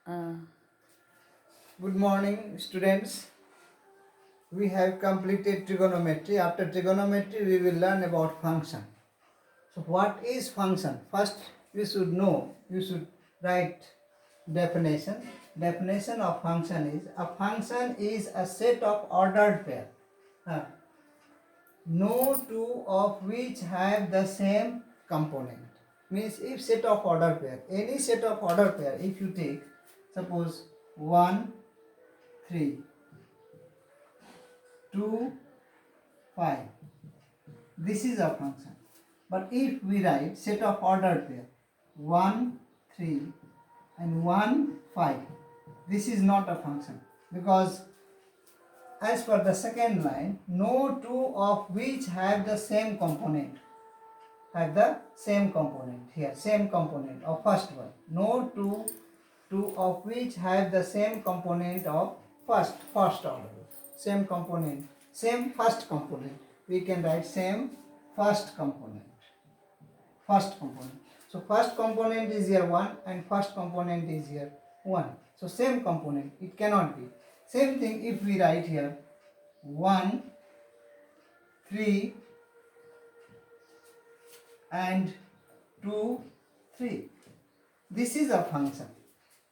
Uh, Good morning, students. We have completed trigonometry. After trigonometry, we will learn about function. So, what is function? First, you should know, you should write definition. Definition of function is a set of ordered pair. Uh, no two of which have the same component. Means if set of order pair, any set of order pair, if you take, suppose 1, 3, 2, 5. This is a function. But if we write set of ordered pair 1, 3 and 1, 5, this is not a function, because as per the second line, no two of which have the same component. Here, same component of first one. No two of which have the same component of first order. Same component, same first component. We can write same first component. So first component is here 1 and first component is here 1. So same component, it cannot be. Same thing if we write here 1, 3 and 2, 3. This is a function.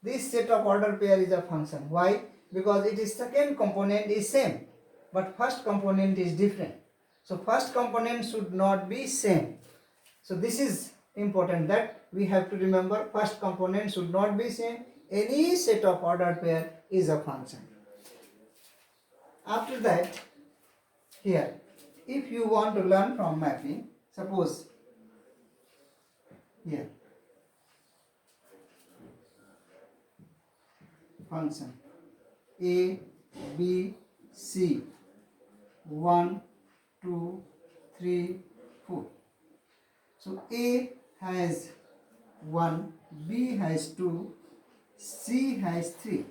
This set of order pair is a function. Why? Because it is second component is same, but first component is different. So first component should not be same. So this is important, that we have to remember, first component should not be same. Any set of ordered pair is a function. After that, here, if you want to learn from mapping, suppose here function a, b, c, 1, 2, 3, 4. So a has 1, b has 2, c has 3.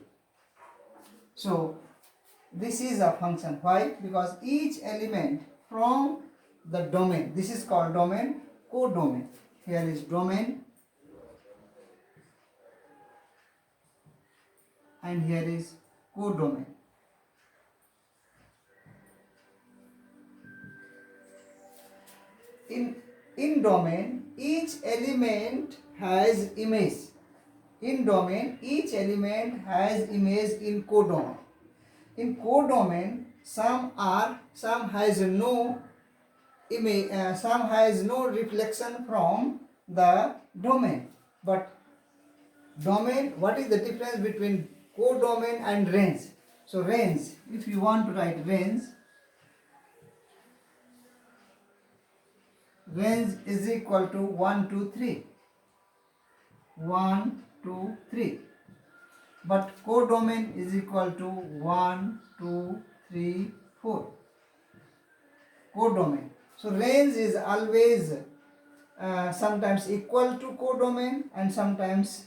So this is a function. Why? Because each element from the domain, this is called domain, codomain. Here is domain and here is codomain. In domain, each element has image. In domain, each element has image in codomain. In codomain, some has no image, some has no reflection from the domain. But domain, what is the difference between codomain and range? So range, if you want to write range is equal to 1, 2, 3. 1, 2, 3. But codomain is equal to 1, 2, 3, 4. Codomain. So range is always sometimes equal to codomain and sometimes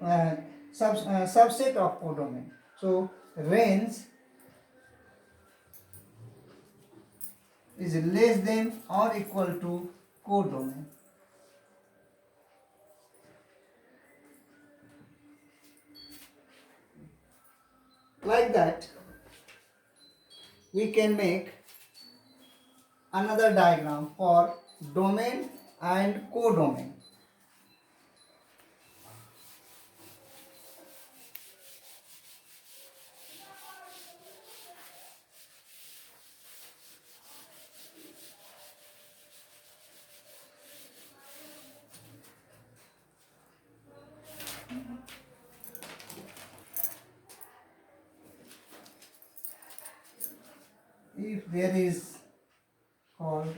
subset of codomain. So range is less than or equal to codomain. Like that, we can make another diagram for domain and codomain. If there is called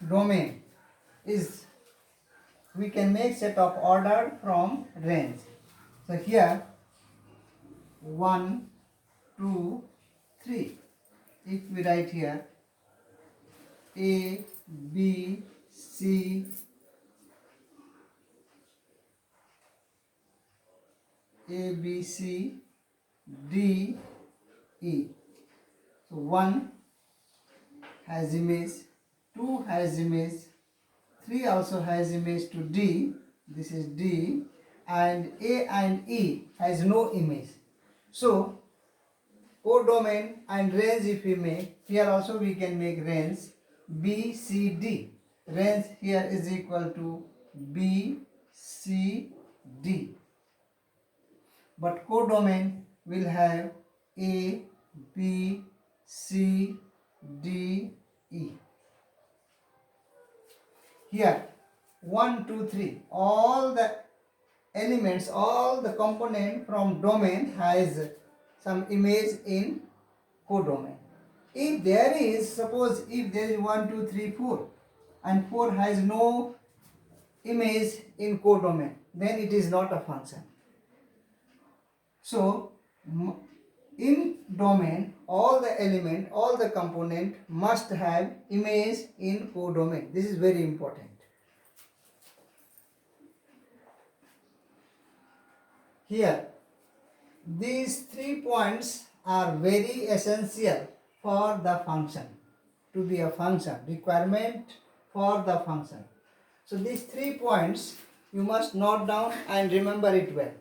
domain, is we can make set of order from range. So here 1, 2, 3. If we write here A, B, C, A, B, C, D, E. So 1 has image, 2 has image, 3 also has image to D, this is D, and A and E has no image. So codomain and range if we make, here also we can make range B, C, D. Range here is equal to B, C, D. But codomain will have A, B, C, D, E. Here 1, 2, 3, all the elements, all the component from domain has some image in codomain. If there is, suppose if there is 1, 2, 3, 4 and 4 has no image in codomain, then it is not a function. So in domain, all the element, all the component must have image in codomain. This is very important. Here, these 3 points are very essential for the function, to be a function, requirement for the function. So these 3 points you must note down and remember it well.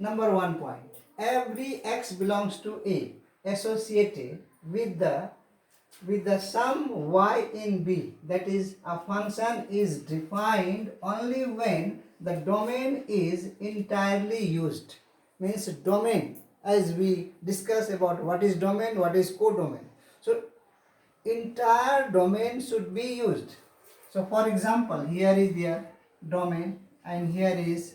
Number 1 point, every x belongs to A associated with the sum y in B, that is a function is defined only when the domain is entirely used. Means domain, as we discuss about what is domain, what is codomain. So entire domain should be used. So for example, here is their domain and here is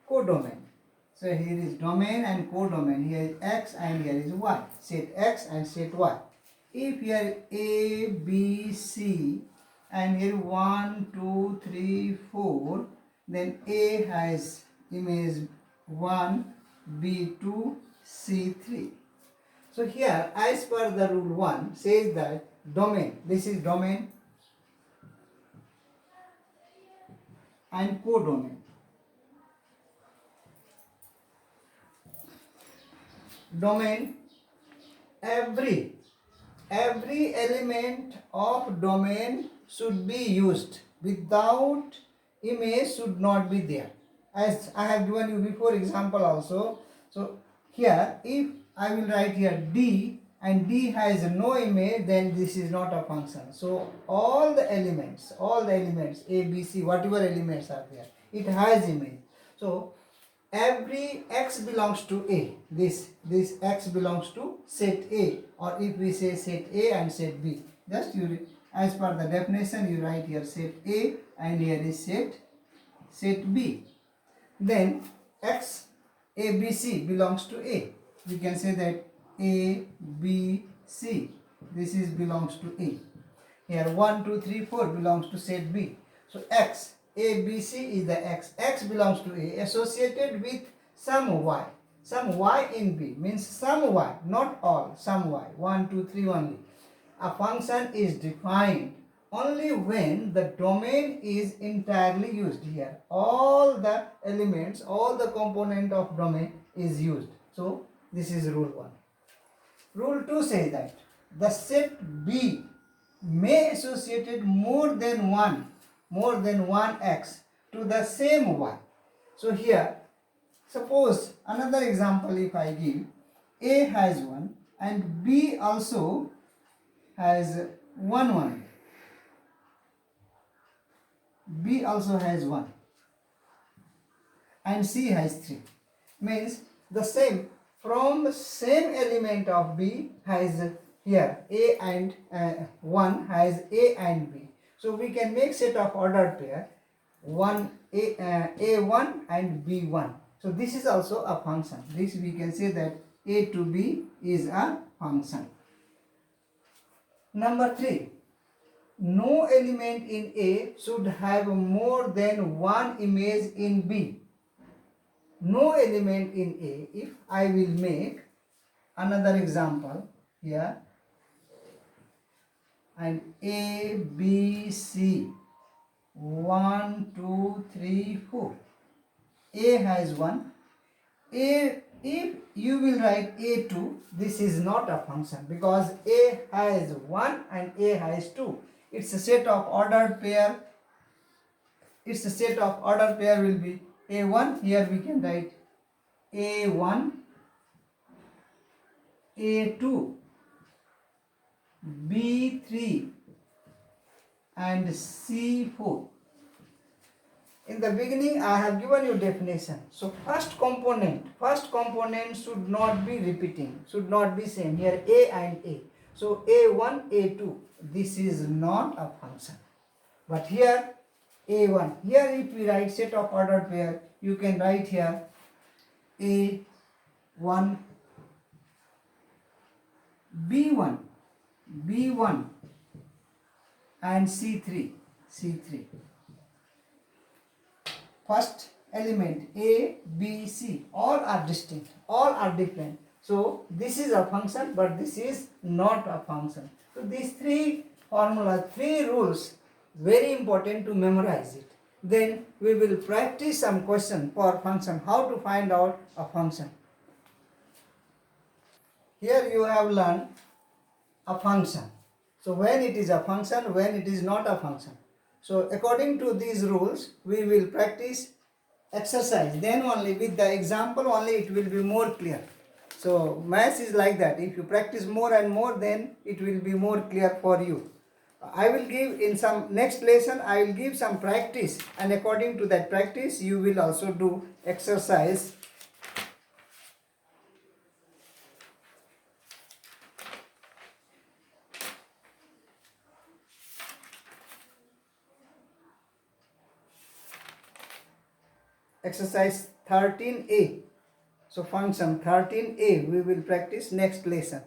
codomain. So here is domain and codomain. Here is x and here is y. Set x and set y. If here A, B, C and here 1, 2, 3, 4, then A has image 1, B 2, C 3. So here as per the rule 1 says that domain, this is domain and codomain. Domain, every element of domain should be used. Without image should not be there. As I have given you before example also. So here if I will write here D and D has no image, then this is not a function. So all the elements A, B, C, whatever elements are there, it has image. So every x belongs to A. This x belongs to set A, or if we say set A and set B, just you as per the definition you write here set A and here is set B. Then x A, B, C belongs to A. We can say that A, B, C, this is belongs to A. Here 1, 2, 3, 4 belongs to set B. So x A, B, C is the x. X belongs to A associated with some y. Some y in B means some y, not all, some y. 1, 2, 3 only. A function is defined only when the domain is entirely used. Here all the elements, all the component of domain is used. So this is rule 1. Rule 2 says that the set B may associate more than one x to the same y. So here suppose another example if I give, A has 1 and B also has 1. B also has 1 and C has 3. Means the same, from same element of B has here A and 1 has A and B. So we can make set of ordered pair A1 and B1. So this is also a function. This we can say that A to B is a function. Number 3. No element in A should have more than one image in B. No element in A, if I will make another example here, and A, B, C, 1, 2, 3, 4. A has 1. A, if you will write A2, this is not a function because A has 1 and A has 2. It's a set of ordered pair. Its a set of ordered pair will be A1. Here we can write A1, A2, B3 and C4. In the beginning I have given you definition. So first component should not be repeating, should not be same. Here A and A. So A1, A2, this is not a function. But here A1, here if we write set of ordered pair, you can write here A1, B1, B1 and C3, C3. First element A, B, C, all are distinct, all are different. So this is a function, but this is not a function. So these three formulas, three rules, very important to memorize it. Then we will practice some question for function, how to find out a function. Here you have learned a function. So when it is a function, when it is not a function. So according to these rules, we will practice exercise. Then only with the example only it will be more clear. So maths is like that. If you practice more and more, then it will be more clear for you. I will give in some next lesson, I will give some practice, and according to that practice you will also do exercise. Exercise 13a. So function 13a we will practice next lesson.